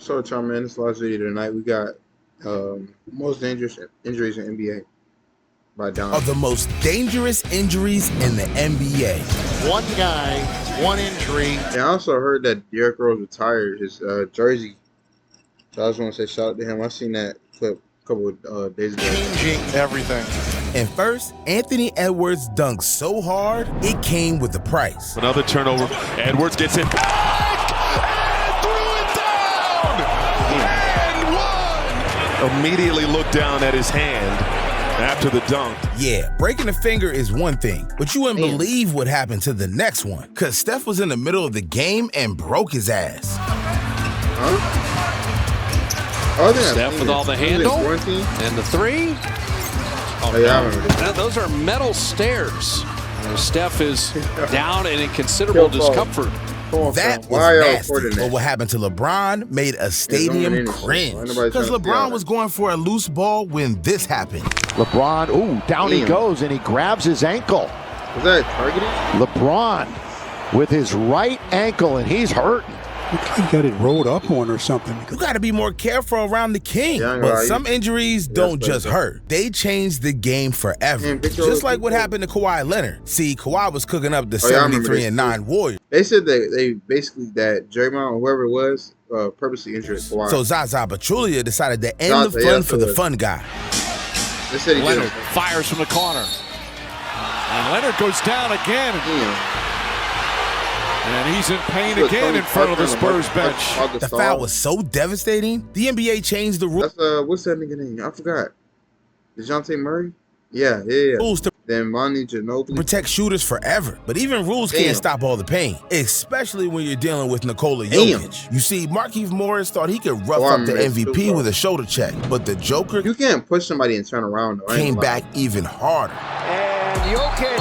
So, Tom, man, this last video tonight, we got most dangerous injuries in NBA by Don. Are the most dangerous injuries in the NBA. One guy, one injury. And I also heard that Derrick Rose retired his jersey. So I just want to say shout out to him. I seen that clip a couple of days ago. Changing everything. And first, Anthony Edwards dunked so hard, it came with a price. Another turnover. Edwards gets it back and threw it down. And one. Immediately looked down at his hand after the dunk. Yeah, breaking a finger is one thing, but you wouldn't believe what happened to the next one. Because Steph was in the middle of the game and broke his ass. Huh? Oh, Steph with all the handle and the three. Oh, yeah, I remember Now, those are metal stairs. Steph is down and in considerable discomfort. That was nasty. But what happened to LeBron made a stadium cringe. Because LeBron was going for a loose ball when this happened. LeBron, ooh, down he goes, and he grabs his ankle. Was that targeted? LeBron with his right ankle, and he's hurting. He got it rolled up on or something. You got to be more careful around the king. But some injuries don't just hurt. They changed the game forever. Just like what happened to Kawhi Leonard. See, Kawhi was cooking up the 73-9 Warriors. They said that they basically that Draymond or whoever it was purposely injured Kawhi. So Zaza Pachulia decided to end the fun for the fun guy. They said Leonard fires from the corner. And Leonard goes down again. And he's in pain again in front of the Spurs bench. The foul was so devastating, the NBA changed the rules. What's that nigga name? I forgot. DeJounte Murray? Yeah. Rules to then Monty Ginobili. Protect shooters forever. But even rules can't stop all the pain, especially when you're dealing with Nikola Jokic. You see, Markieff Morris thought he could rough up the MVP with a shoulder check, but the Joker you can't push somebody and turn around, though. Came back even harder. And Jokic.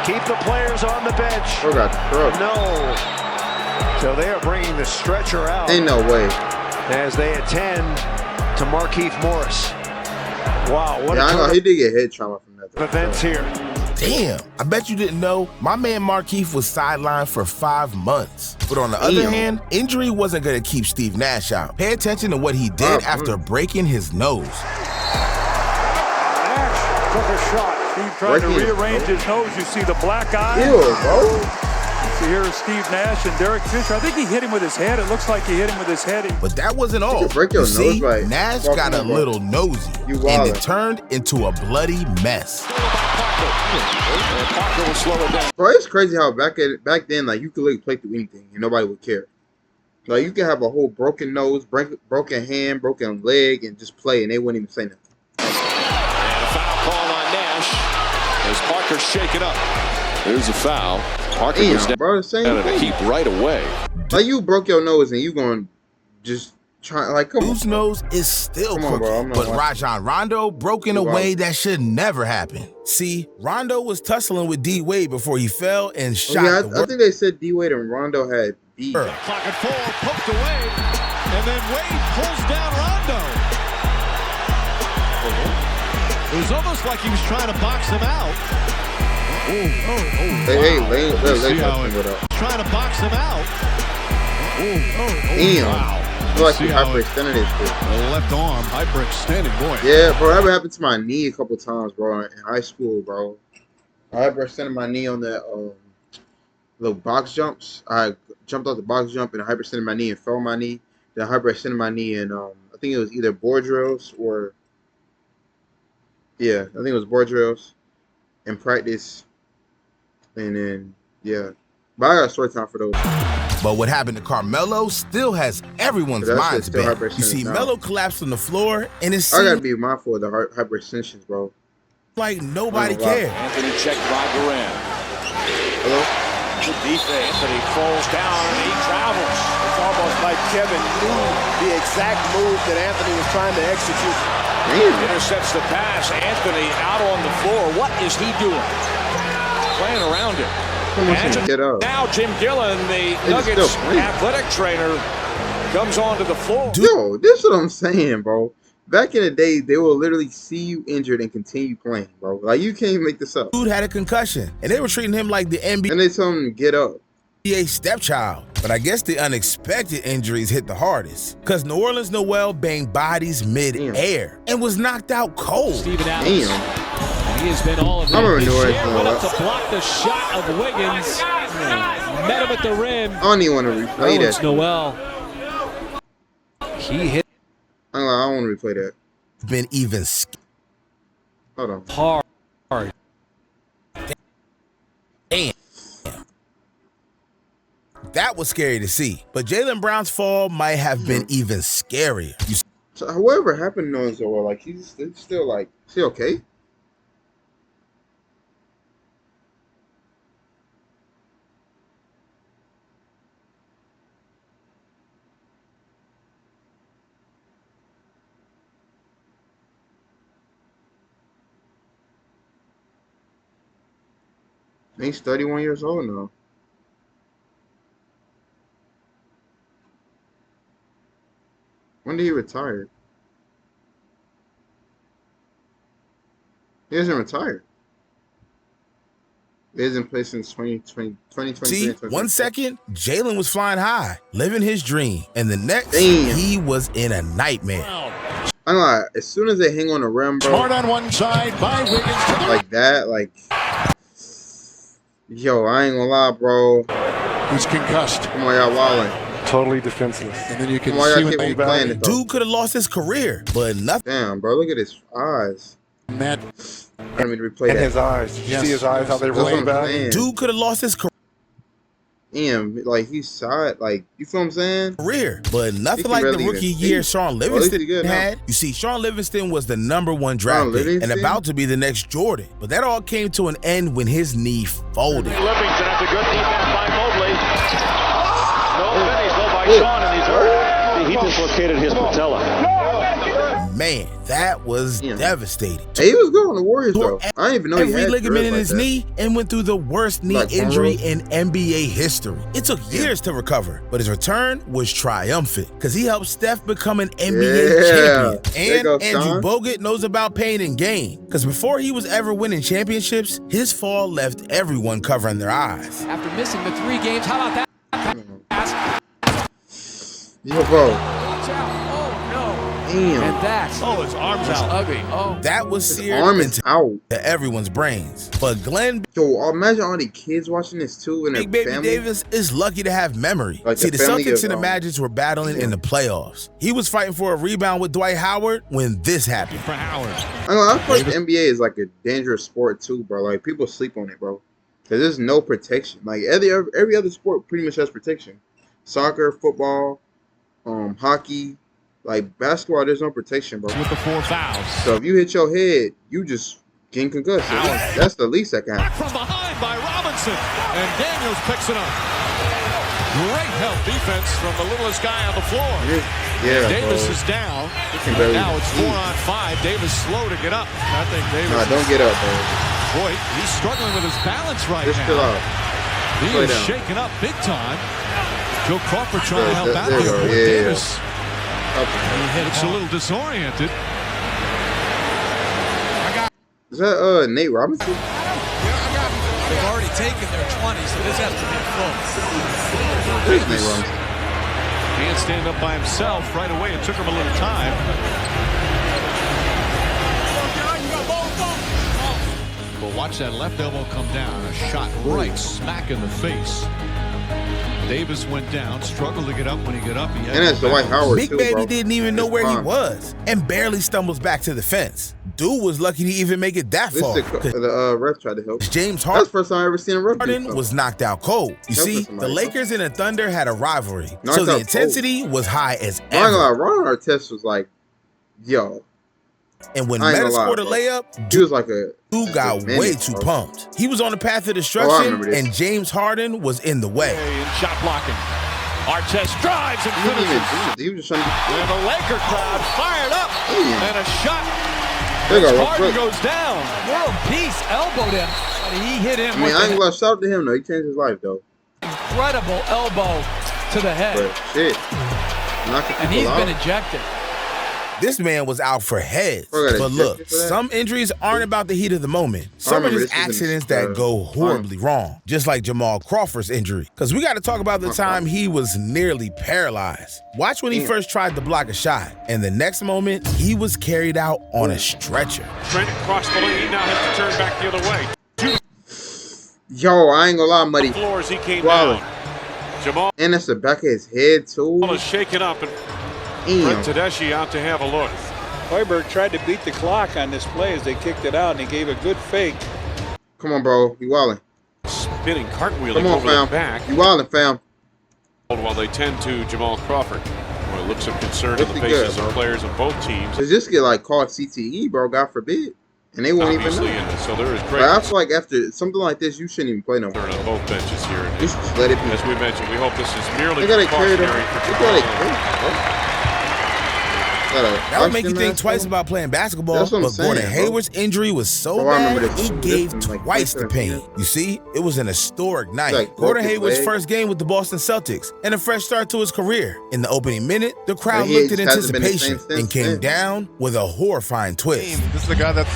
Keep the players on the bench. Oh, God, no. So they are bringing the stretcher out. Ain't no way. As they attend to Markieff Morris. Wow, what he did get head trauma from that. Events here. Damn, I bet you didn't know, my man Markieff was sidelined for 5 months. But on the other hand, injury wasn't going to keep Steve Nash out. Pay attention to what he did after breaking his nose. Nash took a shot. Steve trying to rearrange his nose. You see the black eye. Ew, bro. So here is Steve Nash and Derek Fisher. I think he hit him with his head. It looks like he hit him with his head. But that wasn't all. Break your see, nose, right? Nash got a little nosy, and it turned into a bloody mess. Parker will slow it down. Bro, it's crazy how back then, like, you could literally play through anything and nobody would care. Like, you could have a whole broken nose, broken hand, broken leg, and just play, and they wouldn't even say nothing. And a foul call on Nash as Parker's shaken up. There's a foul. Parker goes down at a heap right away. Like, you broke your nose and you going to just try, like, come on. Whose nose is still crooked, but Rajon Rondo broke in a way that should never happen. See, Rondo was tussling with D Wade before he fell and shot. I think they said D Wade and Rondo had beef. Clock at 4, poked away, and then Wade pulls down Rondo. It was almost like he was trying to box him out. Trying to box him out. Damn. Wow. Feel like he hyperextended his shit. Left arm, hyperextended, boy. Yeah, bro, that happened to my knee a couple times, bro, in high school, bro. I hyperextended my knee on the box jumps. I jumped off the box jump and I hyperextended my knee and fell on my knee. Then I hyperextended my knee and I think it was either board drills or I think it was board drills in practice. And then, but I got a story time for those. But what happened to Carmelo still has everyone's minds bent. You see, Melo collapsed on the floor, and it seemed I gotta be mindful of the hyperextensions, bro. Like nobody cared. Anthony checked by Durant. Hello? Good defense. Anthony falls down and he travels. It's almost like Kevin knew the exact move that Anthony was trying to execute. Intercepts the pass. Anthony out on the floor. What is he doing? Playing around it. Now Jim Gillen, the Nuggets athletic trainer, comes onto the floor. Yo, this is what I'm saying, bro. back in the day, they will literally see you injured and continue playing, bro. Like, you can't make this up. Dude had a concussion, and they were treating him like the NBA. And they told him to get up. Stepchild. But I guess the unexpected injuries hit the hardest, because New Orleans Noel banged bodies mid-air and was knocked out cold. Steven Adams. Damn. He has been all of it. I remember New Orleans Noel. Went up to block the shot of Wiggins. Met him at the rim. I don't even want to replay that. Noel. He hit. I don't want to replay that. Been even. Hold on. Hard. Damn. That was scary to see, but Jaylen Brown's fall might have been even scarier. So whatever happened to Noel, like, he's still like, is he okay? He's 31 years old now. When did he retire? He hasn't retired. He hasn't played since 2020. See, 1 second, Jaylen was flying high, living his dream. And the next, Damn. He was in a nightmare. I'm like, as soon as they hang on the rim, bro. Smart on one side by Wiggins to the like that, like, yo, I ain't gonna lie, bro. He's concussed. Come on, y'all wildin'. Totally defenseless. And then you can Why see y'all when keep they playing it, though? Dude could have lost his career, but nothing. Damn, bro, look at his eyes. Matt. I need to replay And that. his eyes. You see his eyes, how they That's what roll I'm back? saying. Dude could have lost his Damn, like, he's shot, like, you feel what I'm saying? career, but nothing can like the barely rookie even year see. Sean Well, at least he Livingston good now. had. You see, Sean Livingston was the #1 draft Sean pick and Livingston? about to be the next Jordan. But that all came to an end when his knee folded. Livingston after good defense by Mobley. No finish though by Sean, and he's hurt. He dislocated his patella. Man, that was devastating. Hey, he was good on the Warriors, though. I didn't even know he Every had ligament in like his that. knee and went through the worst knee Like injury cornrows? in NBA history. It took years to recover, but his return was triumphant because he helped Steph become an NBA champion. There And goes Andrew Sean. Bogut knows about pain and gain because before he was ever winning championships, his fall left everyone covering their eyes. After missing the 3 games, how about that? Yo, bro. Damn. And that's his arm's out. ugly. Oh, That was His seared arm is into out. everyone's brains. But Glenn Yo, imagine all the kids watching this, too, and their Big Baby family. Davis is lucky to have memory. Like See, the the family Celtics of, and the Magic were battling in the playoffs. He was fighting for a rebound with Dwight Howard when this happened. For Howard. I feel like the NBA is like a dangerous sport, too, bro. Like, people sleep on it, bro. Because there's no protection. Like, every other sport pretty much has protection. Soccer, football, hockey. Like, basketball, there's no protection, bro. With the 4 fouls. So if you hit your head, you just getting concussed. That's the least that can Back happen. from behind by Robinson. And Daniels picks it up. Great help defense from the littlest guy on the floor. Yeah, Davis bro. is down. can barely Now it's eat. 4-on-5. Davis slow to get up. I think Davis. Nah, don't get up, bro. Boy, he's struggling with his balance right Just now. chill out. He Play is down. shaking up big time. Joe Crawford trying to help out There you there. go. Boy, Yeah, Davis Okay. looks a little disoriented. Is that Nate Robinson? They've already taken their 20, so this has to be full. There's Nate Robinson. Can't stand up by himself right away. It took him a little time. Well, watch that left elbow come down. A shot right smack in the face. Davis went down, struggled to get up. When he got up, he had And that's Dwight Howard, Big too, Baby bro. didn't even know It's where he fine. was and barely stumbles back to the fence. Dude was lucky to even make it that This far. is the ref tried to help. James That's the first time I ever seen a ref do Harden something. was knocked out cold. You Help see, us, the somebody. Lakers and the Thunder had a rivalry, Knocked so the out intensity was high as I ain't gonna lie, ever. Ron Artest was like, yo. And when I ain't Meta gonna lie, scored a bro. layup, He was like a dude got menace, way too bro. pumped. He was on the path of Oh, I destruction, remember this. and James Harden was in the way. In shot blocking. Artest drives and He didn't even finishes. do it. He was just trying to. And the Laker crowd fired up. Damn. And a shot. There you go, Harden real quick. goes down. World Peace elbowed him, but he hit him I mean, with I ain't an gonna shout out to him though. He changed his life though. incredible elbow to the head. But shit, knocking And people he's out. been ejected. This man was out for heads. But look, some injuries aren't about the heat of the moment. Some are just accidents that go horribly wrong, just like Jamal Crawford's injury. Because we got to talk about the time he was nearly paralyzed. Watch when he first tried to block a shot, and the next moment, he was carried out on a stretcher. Trent crossed the lane, he now has to turn back the other way. Yo, I ain't gonna lie, Muddy. Floors, he came down. Jamal. And that's the back of his head, too. Is shaken up, and Brent Tedeschi out to have a look. Hoiberg tried to beat the clock on this play as they kicked it out, and he gave a good fake. Come on, bro. You wildin'. Spinning, cartwheeling over the back. You wildin', fam. While they tend to Jamal Crawford. Well, looks of concern in the faces of players of both teams. Does this get like called CTE, bro? God forbid. And they won't even know. So there is great. But I feel like after something like this, you shouldn't even play no more. On both benches here. You should just let it be. As we mentioned, we hope this is merely precautionary. That would make you think twice about playing basketball, but Gordon Hayward's injury was so bad, it gave twice the pain. You see, it was an historic night. Gordon Hayward's first game with the Boston Celtics and a fresh start to his career. In the opening minute, the crowd looked in anticipation and came down with a horrifying twist. This is the guy that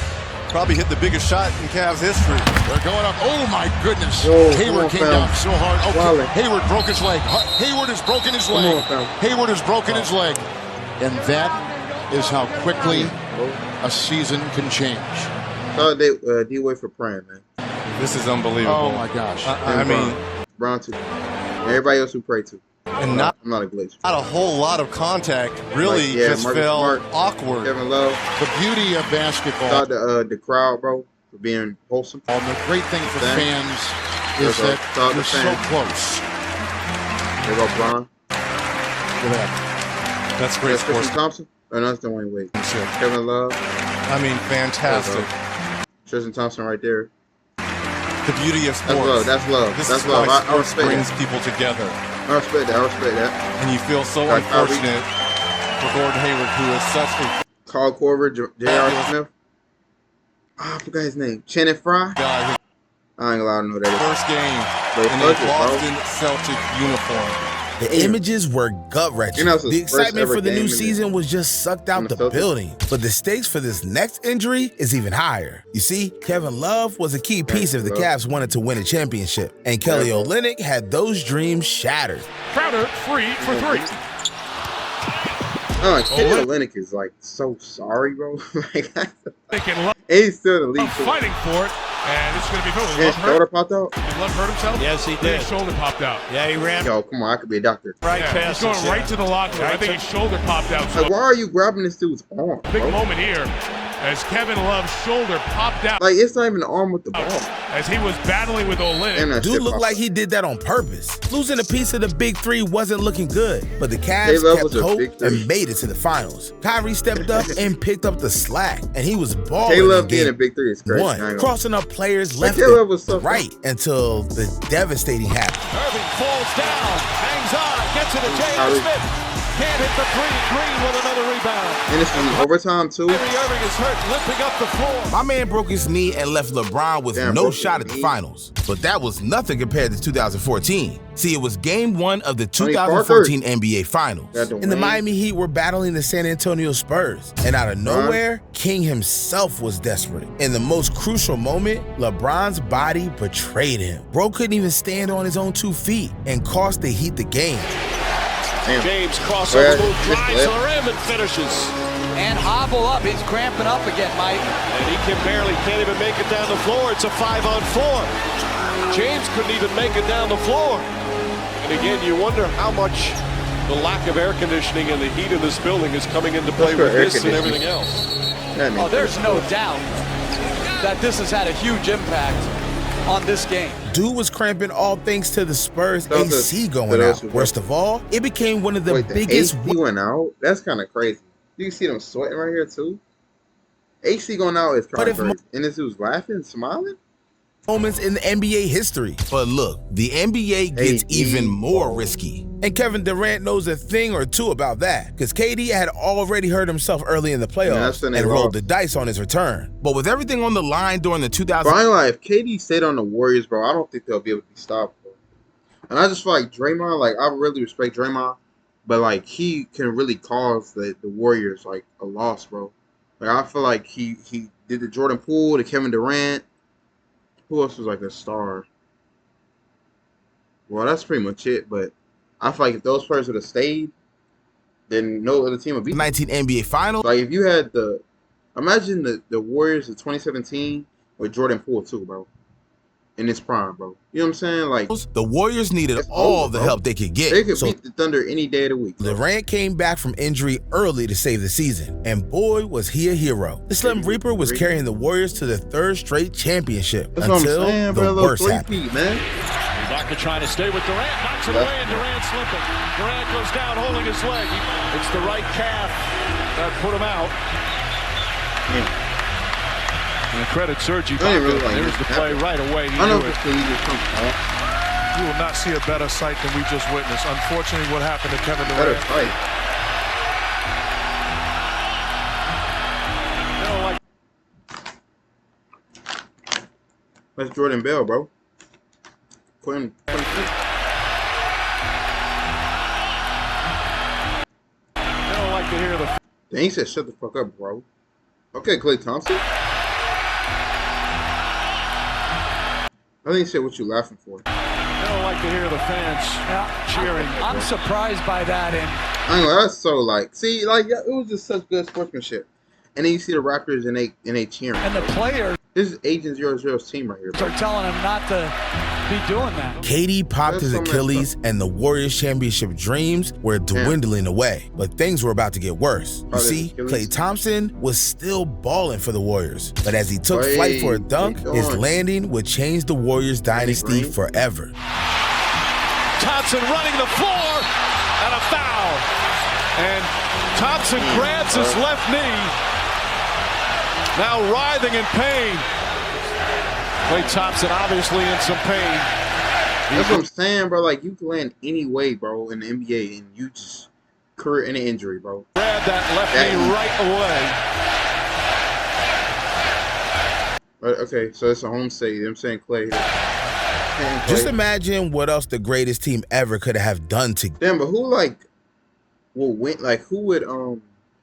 probably hit the biggest shot in Cavs history. They're going up. Oh, my goodness. Hayward came down so hard. Okay. Hayward broke his leg. Hayward has broken his leg. Hayward has broken his leg. And that is how quickly a season can change. D-Way for praying, man. This is unbelievable. Oh, my gosh. I mean, Brown, too. Everybody else who prayed to. And I'm not a glitch. Not a whole lot of contact. Really just felt awkward. Kevin Love. The beauty of basketball. Shout out the crowd, bro, for being wholesome. And the great thing for fans is that you're so close. There go Bron. Look at that. That's great sports. Tristan Thompson? Oh, no, that's Dwayne Wade. Kevin Love. I mean, fantastic. Tristan Thompson right there. The beauty of sports. That's love. That's love. I respect brings people together. I respect that. And you feel so unfortunate for Gordon Hayward, who is such a... Carl Korver, J.R. Smith. I forgot his name. Channing Frye. I ain't allowed to know that. First game in a Boston Celtic uniform. The images were gut-wrenching. The excitement for the new season was just sucked out the building. But the stakes for this next injury is even higher. You see, Kevin Love was a key piece if the Cavs wanted to win a championship. And Kelly Olynyk had those dreams shattered. Crowder free for three. Kelly Olynyk is like so sorry, bro. He's still the lead. Fighting for it. And it's going to be filled. His shoulder popped out? Did Love hurt himself? Yes, he did. His shoulder popped out. Yeah, he ran. Yo, come on. I could be a doctor. Right past he's going right to the locker room. I think his shoulder popped out. Like, why are you grabbing this dude's arm? Big moment here as Kevin Love's shoulder popped out. Like, it's not even the arm with the ball. As he was battling with Olynyk. Dude looked like he did that on purpose. Losing a piece of the big three wasn't looking good, but the Cavs kept hope and made it to the finals. Kyrie stepped up and picked up the slack, and he was balling. K-Love being a big three is crazy. One, crossing up players left and right until the devastating happened. Irving falls down, hangs on, gets it to J.R. Smith. Can't hit the three. Green with another rebound. And it's in overtime, too. Irving is hurt, limping up the floor. My man broke his knee and left LeBron with no shot at the finals. But that was nothing compared to 2014. See, it was game one of the 2014 NBA Finals. And the Miami Heat were battling the San Antonio Spurs. And out of nowhere, King himself was desperate. In the most crucial moment, LeBron's body betrayed him. Bro couldn't even stand on his own 2 feet and cost the Heat the game. James crossover move, drives to the rim and finishes. And hobble up. He's cramping up again, Mike. And he can't even make it down the floor. It's a 5-on-4. James couldn't even make it down the floor. And again, you wonder how much the lack of air conditioning and the heat in this building is coming into play with this and everything else. Oh, there's no doubt that this has had a huge impact on this game. Dude was cramping all thanks to the Spurs AC going out. Worst of all, it became one of the biggest. AC went out? That's kind of crazy. You see them sweating right here too. AC going out is kind of crazy. And this dude's laughing, smiling. Moments in the NBA history. But look, the NBA gets even more risky. And Kevin Durant knows a thing or two about that, because KD had already hurt himself early in the playoffs and rolled the dice on his return. But with everything on the line during the 2000s... Bro, if KD stayed on the Warriors, bro, I don't think they'll be able to be stopped, bro. And I just feel like Draymond, like, I really respect Draymond, but like he can really cause the Warriors like a loss, bro. Like I feel like he did the Jordan Poole, the Kevin Durant. Who else was like a star? Well, that's pretty much it. But I feel like if those players would have stayed, then no other team would beat them. 19 NBA Finals. Like if you had imagine the Warriors of 2017 with Jordan Poole too, bro. In his prime, bro. You know what I'm saying? Like the Warriors needed all the help they could get. They could beat the Thunder any day of the week. Durant came back from injury early to save the season, and boy, was he a hero. The Slim Reaper was carrying the Warriors to the 3rd straight championship until the worst happened. Man. Ibaka trying to stay with Durant, knocks it away, and Durant slipping. Durant goes down holding his leg. It's the right calf that put him out. And credit Serge Ibaka. There's the play right away. He knew it. You will not see a better sight than we just witnessed. Unfortunately, what happened to Kevin Durant. That's Jordan Bell, bro. Quinn. I don't like to hear the. Dang, he said shut the fuck up, bro. Okay, Klay Thompson. I think he said what you laughing for. I don't like to hear the fans cheering. I'm surprised by that. And I know that's so like, see, like it was just such good sportsmanship. And then you see the Raptors and they cheering. And the players. This is Agent 00's team right here. Bro. Are telling him not to be doing that. KD popped his Achilles, and the Warriors championship dreams were dwindling away. But things were about to get worse. You see, Klay Thompson was still balling for the Warriors. But as he took flight for a dunk, his landing would change the Warriors dynasty forever. Thompson running the floor, and a foul. And Thompson grabs his left knee. Now writhing in pain. Klay Thompson obviously in some pain. That's what I'm saying, bro. Like, you can land any way, bro, in the NBA, and you just career any injury, bro. Grab that left knee right away. Okay, so it's a home stadium. I'm saying Klay. Just imagine what else the greatest team ever could have done to. Damn, but who like will win? Like, who would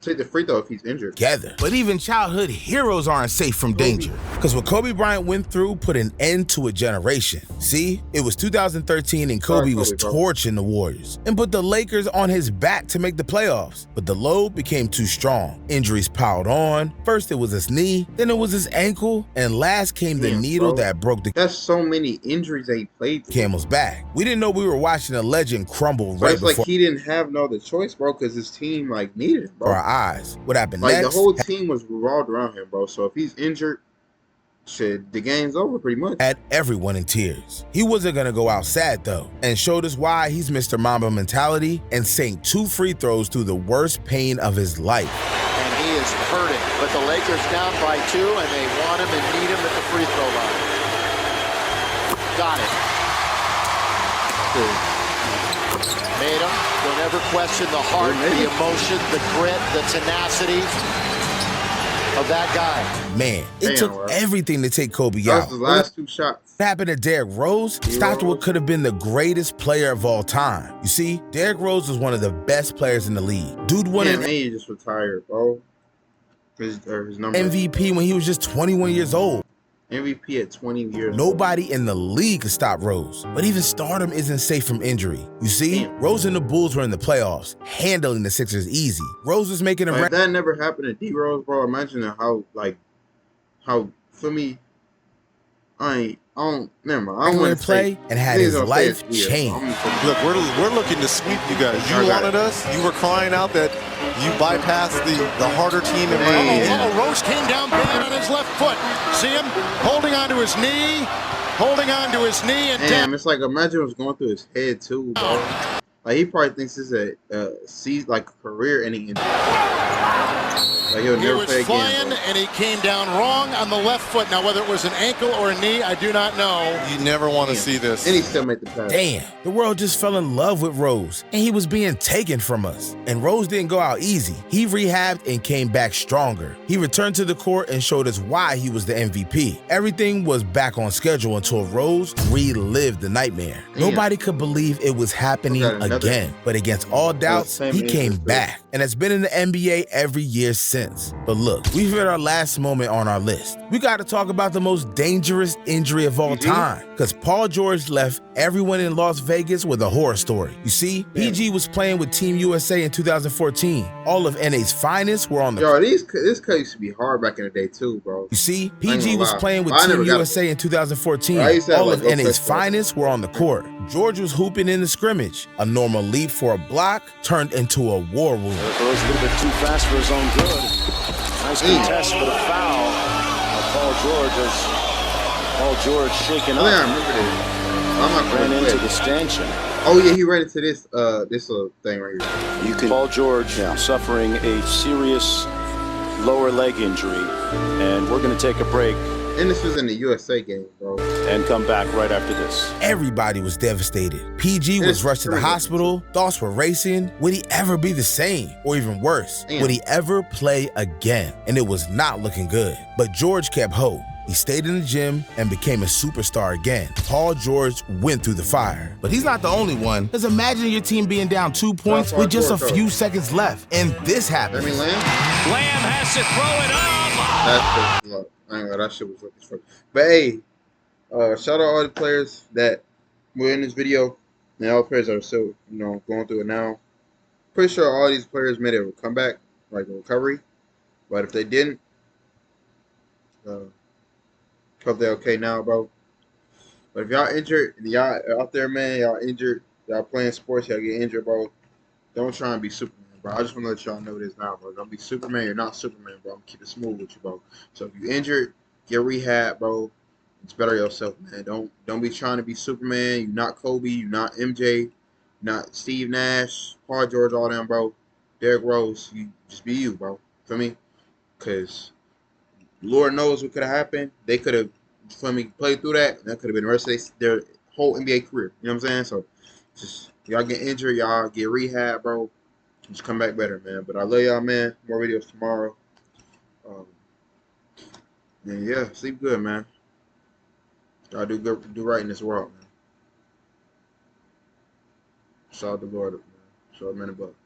take the free throw if he's injured? Together. But even childhood heroes aren't safe from danger. Because what Kobe Bryant went through put an end to a generation. See, it was 2013 and Kobe was torching the Warriors and put the Lakers on his back to make the playoffs. But the load became too strong. Injuries piled on. First it was his knee, then it was his ankle, and last came the needle that broke the That's so many injuries that he played through. camel's back. We didn't know we were watching a legend crumble But right it's before like he didn't have no other choice, bro, because his team like needed him, bro. our eyes. What happened Like next? the whole team was revolved around him, bro. So if he's injured, shit, the game's over pretty much. Had everyone in tears. He wasn't gonna go out sad though, and showed us why he's Mr. Mamba mentality and sank 2 free throws through the worst pain of his life. And he is hurting, but the Lakers down by 2, and they want him and need him at the free throw line. Got it. Made him. Don't ever question the heart, the emotion, the grit, the tenacity of that guy. Man, it took everything to take Kobe That was out. the last 2 shots. What happened to Derrick Rose stopped what could have been the greatest player of all time. You see, Derrick Rose was one of the best players in the league. Dude won an He just retired, bro. His number. MVP when he was just 21 years old. MVP at 20 years Nobody in the league could stop Rose. But even stardom isn't safe from injury. You see, Rose and the Bulls were in the playoffs, handling the Sixers easy. Rose was making a Like, that never happened to D Rose, bro. Imagine how for me, I don't want to play and had his life changed. Look, we're looking to sweep you guys. You wanted us. You were crying out that you bypassed the harder team in Miami. Oh, Rose came down bad on his left foot. See him holding onto his knee, and damn, it's like imagine what's going through his head too, bro. Like he probably thinks this is a career-ending injury. Like he'll never play again. He was flying, and he came down wrong on the left foot. Now, whether it was an ankle or a knee, I do not know. You never want to see this. And he still made the pass. Damn, the world just fell in love with Rose, and he was being taken from us. And Rose didn't go out easy. He rehabbed and came back stronger. He returned to the court and showed us why he was the MVP. Everything was back on schedule until Rose relived the nightmare. Nobody could believe it was happening again. again. But against all doubts, he came back and has been in the NBA every year since. But look, we've hit our last moment on our list. We got to talk about the most dangerous injury of all time, because Paul George left everyone in Las Vegas with a horror story. You see, PG was playing with Team USA in 2014. All of NA's finest were on the court. Yo, this cut used to be hard back in the day too, bro. You see, PG was playing with Team USA in 2014. All of NA's finest were on the court. George was hooping in the scrimmage. A normal leap for a block turned into a war wound. There goes a little bit too fast for his own good. Nice contest for the foul. Paul George shaking up. I remember this. I'm not ran into the stanchion. Oh yeah, he ran into this little thing right here. Paul George suffering a serious lower leg injury, and we're going to take a break. And this was in the USA game, bro. And come back right after this. Everybody was devastated. PG was rushed to the hospital. Thoughts were racing. Would he ever be the same? Or even worse, would he ever play again? And it was not looking good. But George kept hope. He stayed in the gym and became a superstar again. Paul George went through the fire. But he's not the only one. Because imagine your team being down 2 points with just a few seconds left. And this happens. Lamb has to throw it up. That's the luck. I ain't gonna, that shit was lucky as fuck. But hey, shout out all the players that were in this video. And all the players are still, going through it now. Pretty sure all these players made a comeback, like a recovery. But if they didn't, hope they're okay now, bro. But if y'all injured, and y'all out there, man, y'all injured, y'all playing sports, y'all get injured, bro, don't try and be Superman, bro. I just want to let y'all know this now, bro. Don't be Superman. You're not Superman, bro. I'm gonna keep it smooth with you, bro. So if you injured, get rehab, bro. It's better yourself, man. Don't be trying to be Superman. You're not Kobe. You're not MJ. Not Steve Nash, Paul George, all them, bro. Derrick Rose. You just be you, bro. Feel me? Because Lord knows what could have happened. They could have, played through that. That could have been the rest of their whole NBA career. You know what I'm saying? So, just y'all get injured, y'all get rehab, bro. Just come back better, man. But I love y'all, man. More videos tomorrow. And yeah, sleep good, man. Y'all do good, do right in this world, man. Shout out to Lord, man. Shout out man above.